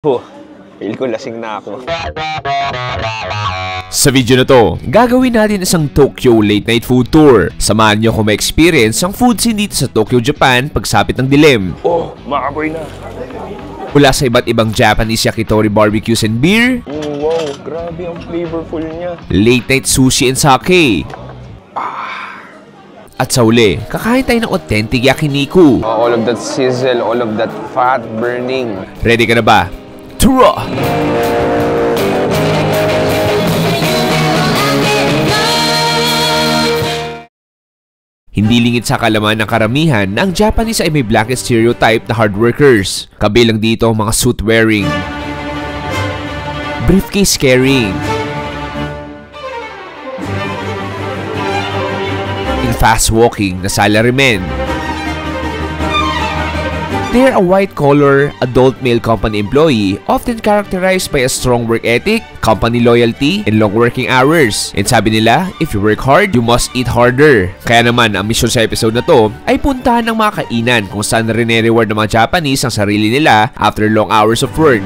Feel ko lasing na ako. Sa video na to, gagawin natin isang Tokyo late night food tour. Samahan nyo kung ma-experience ang food scene dito sa Tokyo, Japan pagsapit ng dilim. Oh, makaboy na. Mula sa iba't ibang Japanese yakitori barbecues and beer. Oh, wow, grabe ang flavorful niya. Late night sushi and sake. At sa uli, kakain tayo ng authentic yakiniku. All of that sizzle, all of that fat burning. Ready ka na ba? Tura! Hindi lingid sa kalaman ng karamihan na ang Japanese ay may blanket stereotype na hard workers. Kabilang dito ang mga suit wearing, briefcase carrying, and fast walking na salarymen. They are a white-collar, adult male company employee often characterized by a strong work ethic, company loyalty, and long working hours. And sabi nila, if you work hard, you must eat harder. Kaya naman, ang mission sa episode na to ay puntahan ng mga kainan kung saan rinere-reward ng mga Japanese ang sarili nila after long hours of work.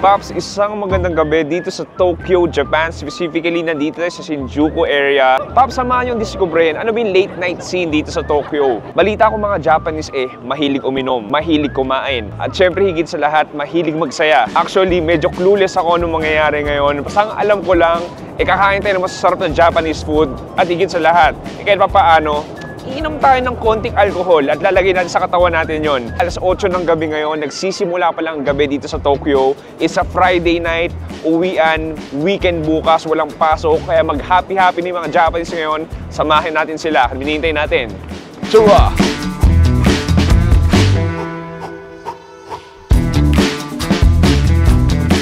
Pops, isang magandang gabi dito sa Tokyo, Japan. Specifically, nandito tayo sa Shinjuku area. Pops, samahan yung diskubrehin. Ano ba yung late night scene dito sa Tokyo? Balita ko mga Japanese mahilig uminom, mahilig kumain. At syempre, higit sa lahat, mahilig magsaya. Actually, medyo clueless ako anong mangyayari ngayon. Pasang alam ko lang, kakain tayo ng masasarap na Japanese food. At higit sa lahat, kahit pa paano, iinom tayo ng konting alcohol at lalagay natin sa katawan natin yon. Alas 8 ng gabi ngayon, nagsisimula pa lang ang gabi dito sa Tokyo. It's a Friday night, uwian, weekend bukas, walang pasok. Kaya mag-happy-happy ni mga Japanese ngayon. Samahin natin sila. Hinihintay natin. Chua!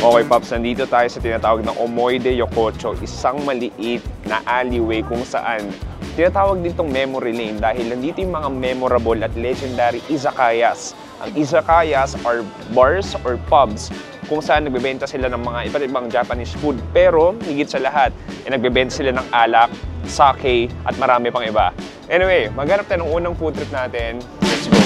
Okay, Pops, nandito tayo sa tinatawag na Omoide Yokocho, isang maliit na alleyway kung saan tinatawag din itong memory lane dahil nandito yung mga memorable at legendary izakayas. Ang izakayas are bars or pubs kung saan nagbebenta sila ng mga iba't ibang Japanese food. Pero higit sa lahat, nagbebenta sila ng alak, sake, at marami pang iba. Anyway, maghanap tayo ng unang food trip natin. Let's go!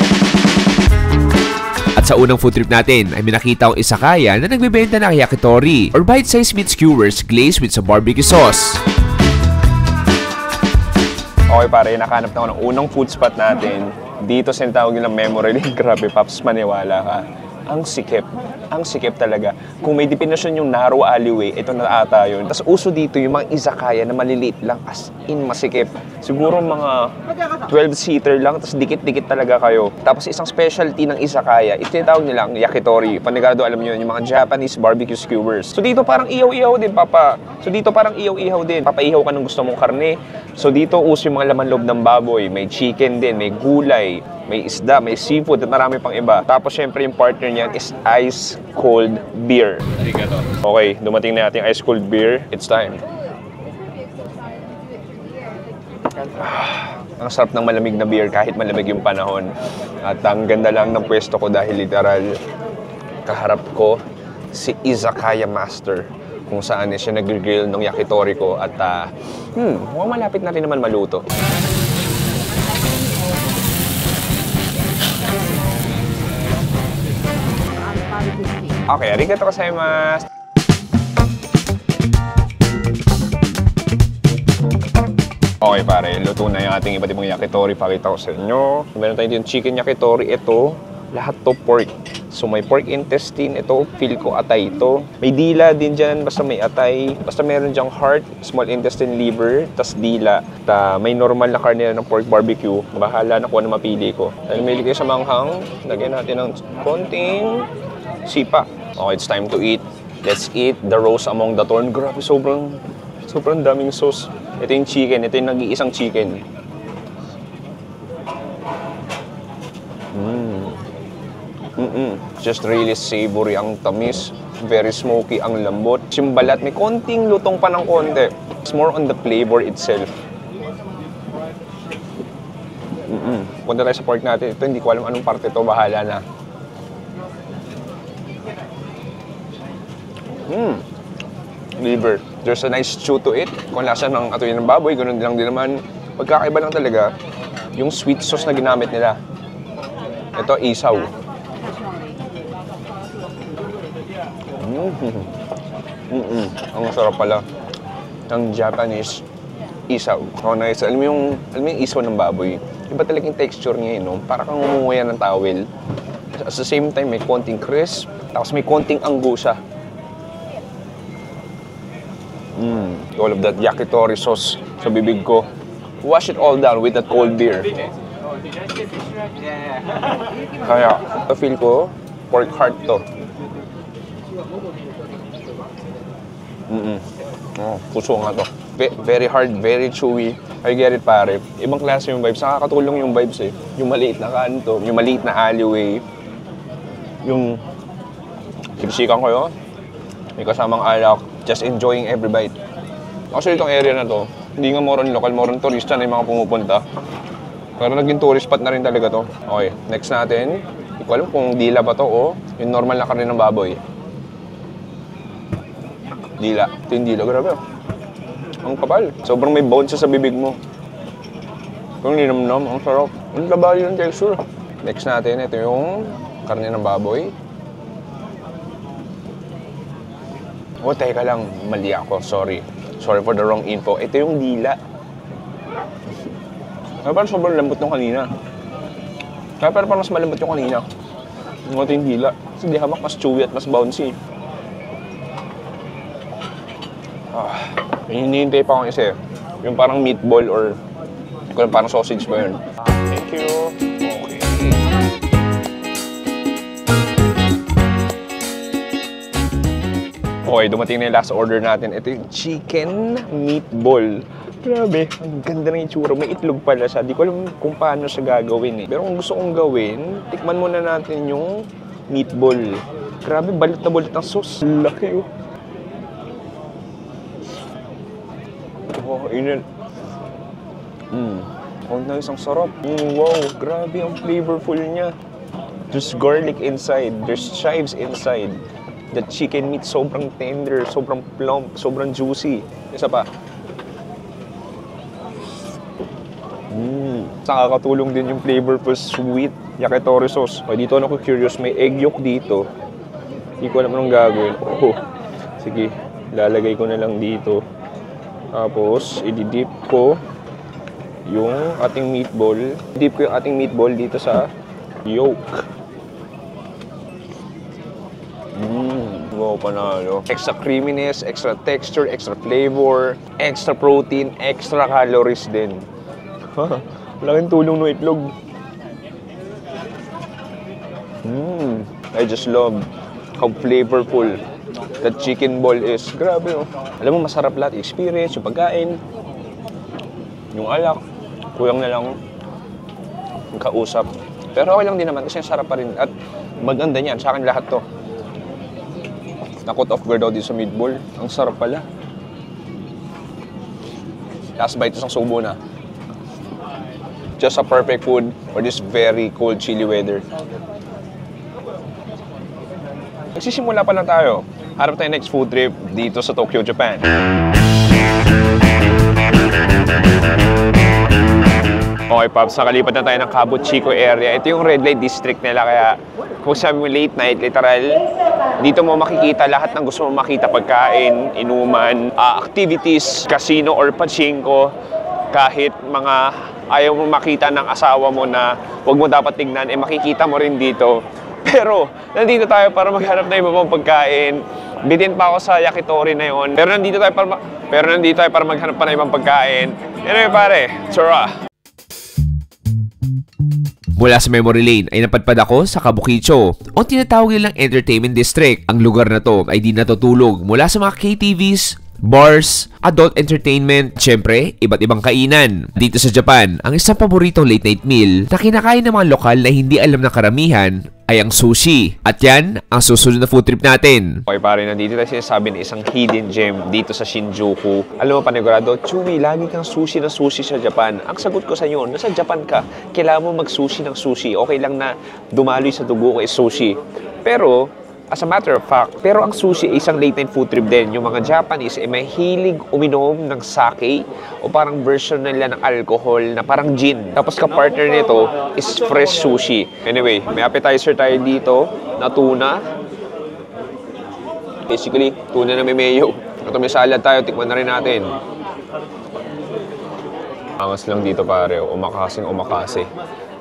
At sa unang food trip natin ay minakita ang izakaya na nagbebenta ng yakitori or bite-sized meat skewers glazed with sa barbecue sauce. Okay pare, nakahanap na ako ng unang food spot natin. Dito sa tinatawag nilang memory lane. Grabe, Pops, maniwala ka. Ang sikip talaga. Kung may definasyon yung narrow alleyway, ito na ata yun. Tapos uso dito yung mga izakaya na maliliit lang, as in masikip. Siguro mga 12-seater lang, tapos dikit-dikit talaga kayo. Tapos isang specialty ng izakaya, ito yung tawag nilang yakitori. Panigado, alam nyo yun, yung mga Japanese barbecue skewers. So dito parang ihaw-ihaw din, Papa. Papaihaw ka ng gusto mong karne. So dito uso yung mga laman loob ng baboy. May chicken din, may gulay, may isda, may seafood at marami pang iba. Tapos syempre yung partner niyan is ice cold beer. Okay, dumating na natin ice cold beer. It's time. Ang sarap ng malamig na beer kahit malamig yung panahon. At ang ganda lang ng pwesto ko dahil literal kaharap ko si Izakaya Master kung saan siya nag-grill ng yakitori ko at mukhang malapit na rin naman maluto. Okay, arigato gozaimasu. Okay pare, luto na yung ating iba't ibang yakitori. Pakita ko sa inyo. Meron tayo yung chicken yakitori. Ito, lahat to pork. So may pork intestine. Ito, feel ko atay ito. May dila din dyan, basta may atay. Basta meron dyang heart, small intestine, liver, tas dila. May normal na karne ng pork barbecue. Bahala na kung ano mapili ko. Dahil may kayo sa manghang, lagyan natin ng konting sipa. Okay, it's time to eat. Let's eat the roast among the thorn. Grabe, sobrang daming sauce. Ito yung chicken. Ito yung nag-iisang chicken. Just really savory ang tamis. Very smoky ang lambot. Yung balat, may konting lutong pa ng konti. It's more on the flavor itself. Punta tayo sa pork natin. Ito, hindi ko alam anong parte ito. Bahala na. Liver. There's a nice chew to it. Kung lasa ng atoy ng baboy, ganun lang din naman. Pagkakaiba lang talaga yung sweet sauce na ginamit nila. Ito, isaw. Ang masarap pala. Ang Japanese isaw. Oh, nice. Alam mo yung isaw ng baboy? Iba talaga yung texture niya, no? Para kang umuya ng towel. At the same time, may konting crisp. Tapos may konting anggo siya. All of that yakitori sauce sa bibig ko. Wash it all down with that cold beer. Kaya, feel ko, pork heart to. Oh, puso nga to. Very hard, very chewy. I get it, pare. Ibang klase yung vibes. Nakakatulong yung vibes eh. Yung maliit na kanto, yung maliit na alleyway. Yung sipsikan ko yun. May kasamang alak. Just enjoying every bite. Actually, itong area na to, hindi nga more on local, more on turista na yung mga pumupunta. Pero naging tourist spot na rin talaga to. Okay, next natin. Hindi ko alam kung dila ba to o yung normal na karne ng baboy. Dila. Ito yung dila. Grabe. Ang kapal. Sobrang may bone sa bibig mo. Kung ninamnam, ang sarap. Ang labali yung texture. Next natin, ito yung karne ng baboy. Oh, teka lang. Mali ako. Sorry. Sorry for the wrong info. Ito yung dila. Kaya parang sobrang lambot nung kanina. Kaya parang mas malambot yung kanina. Ito yung dila. Kasi di hamak, mas chewy at mas bouncy. Hinihintay pa akong isa eh. Yung parang meatball or kung parang sausage ba yun. Thank you. Okay. Okay, dumating na yung last order natin. Ito yung chicken meatball. Grabe, ang ganda ng itsura. May itlog pala siya. Di ko alam kung paano siya gagawin eh. Pero kung gusto kong gawin, tikman muna natin yung meatball. Grabe, balot na balot ng sauce. Laki oh. Oh, inal. Oh, nice. Ang sarap. Wow, grabe ang flavorful niya. There's garlic inside. There's chives inside. The chicken meat sobrang tender, sobrang plump, sobrang juicy. Isa pa. Nakakatulong din yung flavorful sweet yakitori sauce. O, dito ako curious. May egg yolk dito. Hindi ko alam anong gagawin. Oh, sige. Lalagay ko na lang dito. Tapos, i-dip ko yung ating meatball. I-dip ko yung ating meatball dito sa yolk. Wow, panalo. Extra creaminess, extra texture, extra flavor, extra protein, extra calories din. Laking tulong ng itlog. I just love how flavorful that chicken ball is. Grabe, oh. Alam mo, masarap lahat. Experience, yung pagkain, yung alak. Kulang na lang yung kausap. Pero okay lang din naman kasi sarap pa rin. At maganda niyan. Sa akin lahat to. Na-cut off guard dito sa meatball. Ang sarap pala. Last bite, isang subo na. Just a perfect food for this very cold, chilly weather. Nagsisimula pa lang tayo. Harap tayo next food trip dito sa Tokyo, Japan. Okay, Pops, nakalipat na tayo ng Kabuchiko area. Ito yung red light district nila, kaya kung sabi mo late night, literal, dito mo makikita lahat ng gusto mo makita. Pagkain, inuman, activities, casino or pachinko, kahit mga ayaw mo makita ng asawa mo na huwag mo dapat tignan, makikita mo rin dito. Pero, nandito tayo para maghanap na iba pang pagkain. Bitin pa ako sa yakitori na yun. Pero nandito tayo para maghanap pa ng ibang pagkain. Anyway, pare, tsura! Mula sa memory lane ay napadpad ako sa Kabukicho o tinatawag nilang entertainment district. Ang lugar na to ay di natutulog mula sa mga KTVs, bars, adult entertainment, syempre, iba't ibang kainan. Dito sa Japan, ang isang paboritong late night meal na kinakain ng mga lokal na hindi alam ng karamihan ay ang sushi. At yan, ang susunod na food trip natin. Okay pare, nandito tayo sinasabi na isang hidden gem dito sa Shinjuku. Alam mo panigurado, Chewy, lagi kang sushi na sushi sa Japan. Ang sagot ko sa iyo, nasa Japan ka, kailangan mo mag-sushi ng sushi. Okay lang na dumaloy sa dugo ko is sushi. Pero, as a matter of fact, pero ang sushi ay isang late night food trip din. Yung mga Japanese ay may hilig uminom ng sake o parang version nila ng alcohol na parang gin. Tapos ka-partner nito is fresh sushi. Anyway, may appetizer tayo dito na tuna. Basically, tuna na may mayo. Ito may salad tayo, tikman na rin natin. Angas lang dito pare, umakasing umakase.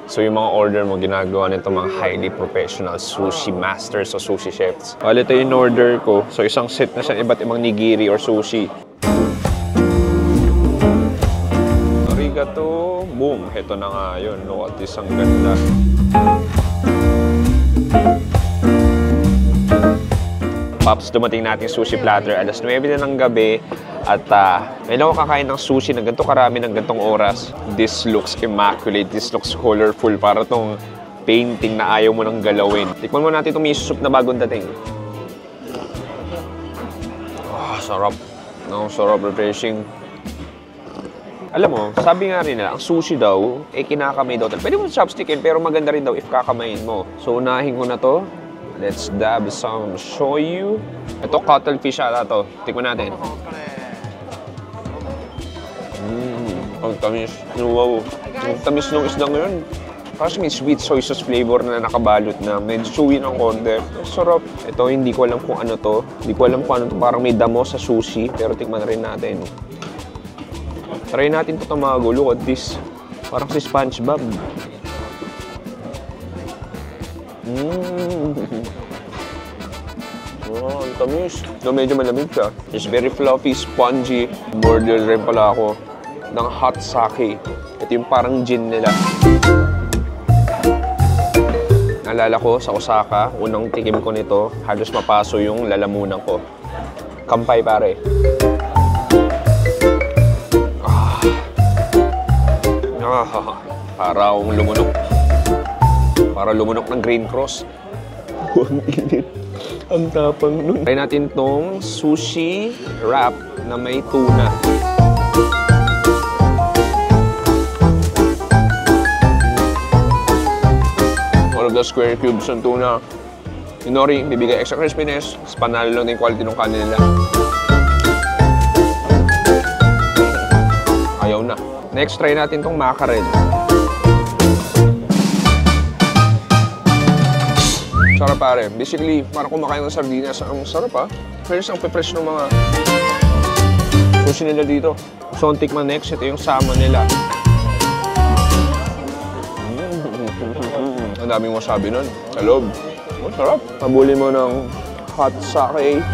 So yung mga order mo, ginagawa nito mga highly professional sushi masters o sushi chefs. Ito yung order ko. So isang set na siya iba't ibang nigiri or sushi. Arigato! Boom! Ito na nga yun. Look at this, ang ganda. Pops, dumating natin sushi platter. Alas 9 na ng gabi. At may lang ako kakain ng sushi na ganito karami ng gantong oras. This looks immaculate. This looks colorful. Para tong painting na ayaw mo nang galawin. Tikman mo natin itong miso soup na bagong dating. Sarap. No, sarap, refreshing. Alam mo, sabi nga rin nila, ang sushi daw, kinakamay daw. Pwede mo chopstickin, pero maganda rin daw if kakamayin mo. So, unahin ko na to. Let's dab some shoyu. Ito, cuttlefish ata to. Tikman natin. Ang tamis. Wow. Ang tamis ng isda ngayon. Kasi may sweet soy sauce flavor na nakabalot na. Medyo chewy ng konti. Sarap. Ito, hindi ko alam kung ano to. Hindi ko alam kung ano to. Parang may damo sa sushi. Pero tikman na rin natin. Try natin ito tamago. Look at this. Parang si SpongeBob. Oh, ang tamis. No, medyo malamig siya. It's very fluffy, spongy. Border rin pala ako ng hot sake. Ito yung parang gin nila. Naalala ko sa Osaka, unang tikim ko nito, halos mapaso yung lalamunan ko. Kampay pare. Para akong lumunok. Para lumunok ng Green Cross. Ang init. Ang tapang nun. Try natin tong sushi wrap na may tuna. All of the square cubes ng tuna. Yung nori, bibigay extra crispiness. Panalo lang din yung quality ng kanin nila. Ayaw na. Next, try natin tong mackerel. Sarap pare. Basically, parang kumakain ng sardinas. Ang sarap ha. Fresh ang fresh ng mga sushi nila dito. So, ang tikman next, ito yung sama nila. Ang daming wasabi nun. Sa loob. Oh, sarap. Pabuli mo ng hot sake.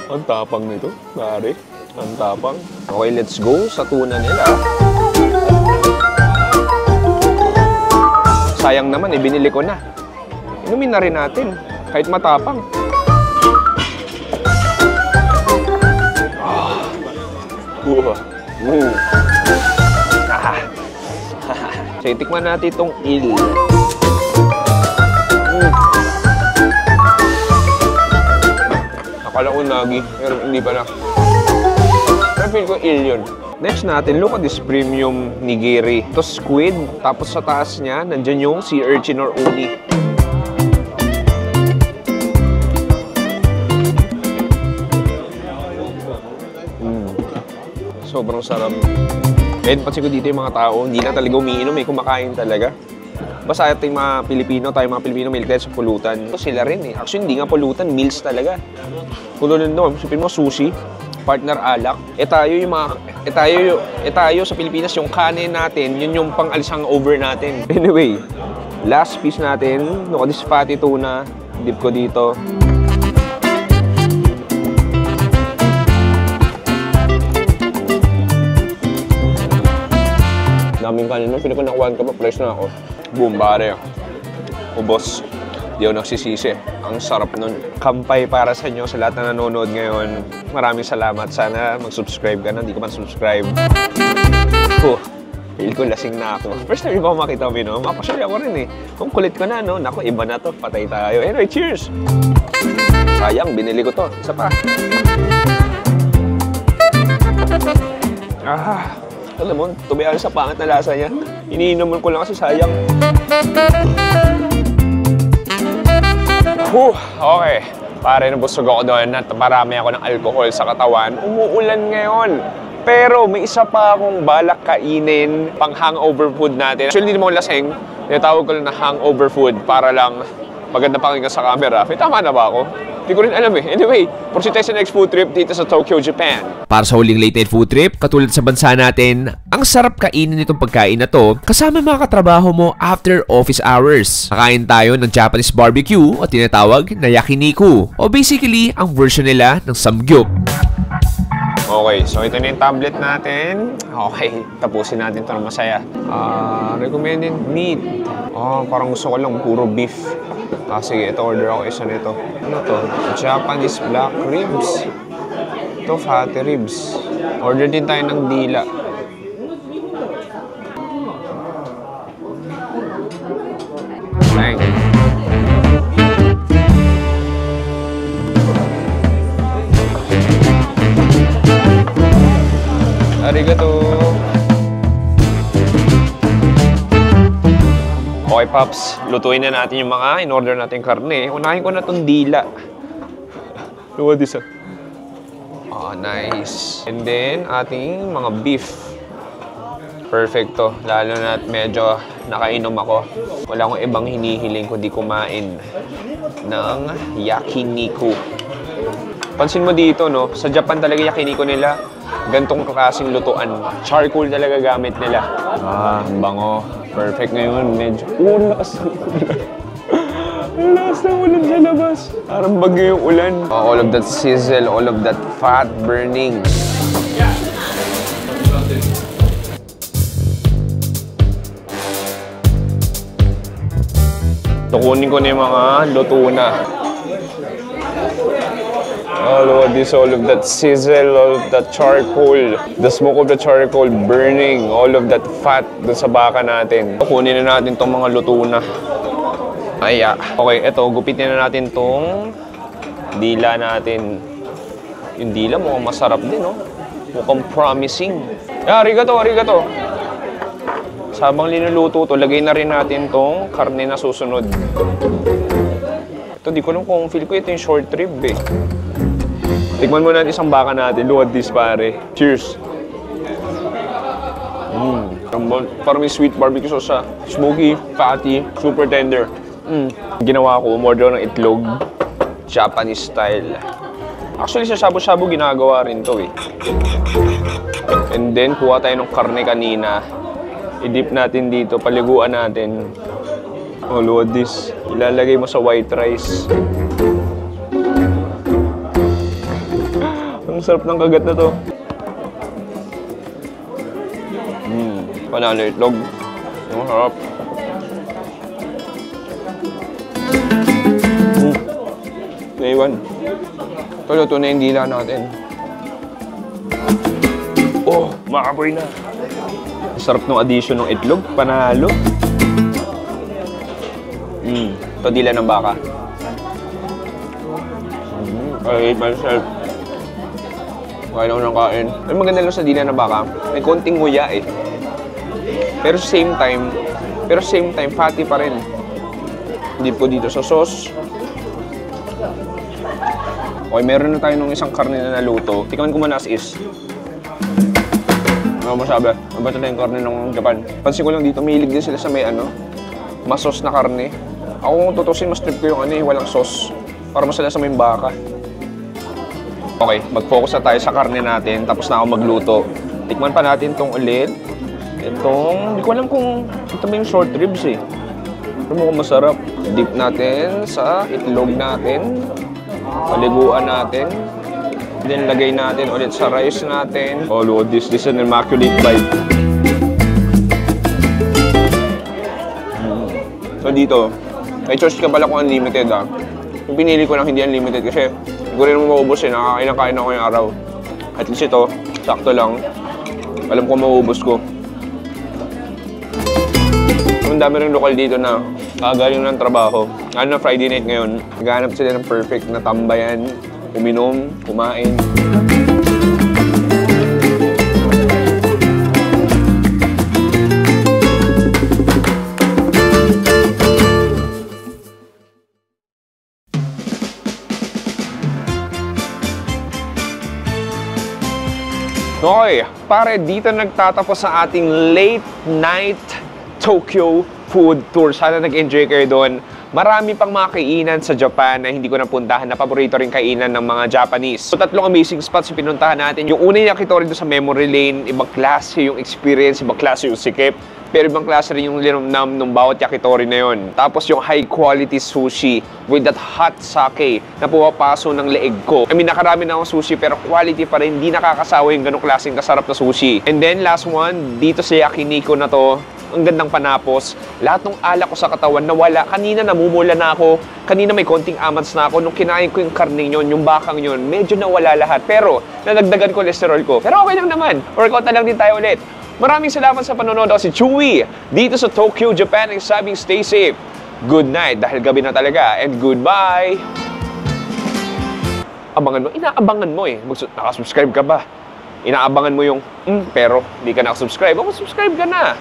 Ang tapang nito, pare. Ang tapang. Okay, let's go sa tuna nila. Sayang naman, binili ko na. Inumin na rin natin, kahit matapang. So, tikman natin itong il. Akala ko nagi, pero hindi pala. Pero feel ko il yun. Next natin, look at this premium nigiri. Ito squid, tapos sa taas niya, nandyan yung sea urchin or uni. Sobrang sarap. Kahit pansin ko dito yung mga tao, hindi na talaga umiinom, kumakain talaga. Basta tayong mga Pilipino, may ligay sa pulutan. Ito sila rin eh. Actually, hindi nga pulutan, meals talaga. Kung doon doon, sipin mo sushi, partner alak. Tayo sa Pilipinas, yung kanin natin, yun yung pang-alisang over natin. Anyway, last piece natin, look at this fatty tuna. Dip ko dito. Daming kanin nun, pinapanakuhan ka pa, fresh na ako. Boom, pare. Ubos. Di ako nagsisisi. Ang sarap nun. Kampay para sa inyo, sa lahat na nanonood ngayon. Maraming salamat. Sana mag-subscribe ka na. Hindi ka man subscribe. Feel ko lasing na ako. First time ko makita mo, no? Mapasali ako rin eh. Kung kulit ko na, no? Naku, iba na to. Patay tayo. Anyway, cheers! Sayang, binili ko to. Isa pa. Alam mo, tumayaan sa pangit na lasa niya. Iniinom ko lang kasi sayang. Okay. Pare, nabusog ako doon at marami ako ng alcohol sa katawan. Umuulan ngayon. Pero may isa pa akong balak kainin pang hangover food natin. Actually, hindi naman ako lasing. Tinatawag ko lang na hangover food para lang maganda pakinggan sa camera. May tama na ba ako? Hindi ko rin alam eh. Anyway, proceed tayo sa next food trip dito sa Tokyo, Japan. Para sa huling late night food trip, katulad sa bansa natin, ang sarap kainin itong pagkain na to kasama mga katrabaho mo after office hours. Kakain tayo ng Japanese barbecue o tinatawag na yakiniku o basically ang version nila ng samgyup. Okay, so ito na yung tablet natin. Okay, tapusin natin ito ng masaya. Recommended meat. Parang gusto ko lang puro beef. Sige, ito order ako isa nito. Ano to? Japanese black ribs. Ito, fatty ribs. Order din tayo ng dila. Thank you. Arigato! Okay, Pops. Lutuin na natin yung mga in-order natin karne. Unahin ko na itong dila. Luwad isa. Nice. And then, ating mga beef. Perfecto. Lalo na medyo nakainom ako. Wala akong ibang hinihiling kundi kumain ng yakiniku. Pansin mo dito, no? Sa Japan talaga yakiniku nila. Gantong klaseng lutuan. Charcoal talaga gamit nila. Bango. Perfect ngayon. Medyo... lakas ng ulan. Lakas ng ulan sa labas. Parang bagyo yung ulan. All of that sizzle, all of that fat burning. Tukunin ko na yung mga luto na. All of this, all of that sizzle, all of that charcoal, the smoke of the charcoal burning, all of that fat dun sa baka natin. Kunin na natin tong mga luto na. Okay, eto, gupitin na natin tong dila natin. Yung dila mukhang masarap din, no? Mukhang promising. Arigato, arigato. Sabang linuluto to, lagay na rin natin tong karne na susunod. Ito, di ko alam kung feel ko ito yung short rib eh. Tikman mo natin isang baka natin. Look at this, pare. Cheers. Parang may sweet barbecue sauce siya. Smoky, fatty, super tender. Ginawa ko, umorder ng itlog. Japanese style. Actually, sa shabu-shabu ginagawa rin to eh. And then, kuha tayo ng karne kanina. I-dip natin dito, paliguan natin. Look at this. Ilalagay mo sa white rice. Ang sarap ng kagat na to. Panalo itlog. Ang sarap. Naiwan. Ito, luto na yung dila natin. Makapoy na. Ang sarap ng addition ng itlog. Panalo. Ito, dila ng baka. I hate myself. Kain ako ng kain. Ang maganda lang sa dila ng baka, may konting nguya eh. Pero same time, fatty pa rin. Dip ko dito sa sauce. Okay, meron na tayo ng isang karne na naluto. Tikman ko muna as is. Ano masabi? Mabata na yung karne ng Japan. Pansin ko lang dito, mahilig din sila sa may mas sauce na karne. Ako kung tutusin, mas trip ko yung walang sauce. Para masala sa may baka. Okay, mag-focus na tayo sa karne natin, tapos na ako magluto. Tikman pa natin itong ulit. Hindi ko alam kung ito ba yung short ribs eh. Pero mukhang masarap. Dip natin sa itlog natin. Paliguan natin. Then lagay natin ulit sa rice natin. Look at this. This is an immaculate bite. So dito, may choice ka pala kung unlimited ah. Yung pinili ko lang hindi unlimited kasi hindi ko rin naman maubos eh. Nakakain ako yung araw. At least ito, sakto lang. Alam ko maubos ko. Ang dami rin lokal dito na kagaling ng trabaho. Lalo na Friday night ngayon, naghahanap sila ng perfect na tambayan, uminom, kumain. Okay, pare, dito nagtatapos sa ating late night Tokyo food tour. Sana nag-enjoy kayo doon. Marami pang mga kainan sa Japan na hindi ko napuntahan na paborito rin kainan ng mga Japanese. So, tatlong amazing spots yung pinuntahan natin. Yung una yung yakitori doon sa Memory Lane, ibang klase yung experience, ibang klase yung sikip. Pero ibang klase rin yung linamnam ng bawat yakitori na yun. Tapos yung high quality sushi with that hot sake na pumapaso ng leeg ko. I mean, nakarami na akong sushi pero quality pa rin. Hindi nakakasawa yung ganong klaseng kasarap na sushi. And then last one, dito sa Yakiniko na to, ang gandang panapos. Lahat ng alak ko sa katawan nawala. Kanina namumula na ako. Kanina may konting amats na ako. Nung kinain ko yung karne yun, yung bakang yun, medyo nawala lahat. Pero nadagdagan cholesterol ko. Pero okay lang naman. Workout na lang din tayo ulit. Maraming salamat sa panonood. Ako si Chewy dito sa Tokyo, Japan. Nagsasabing stay safe. Good night dahil gabi na talaga. And goodbye. Abangan mo. Inaabangan mo eh. Nakasubscribe ka ba? Inaabangan mo yung, pero di ka nakasubscribe. Subscribe ka na.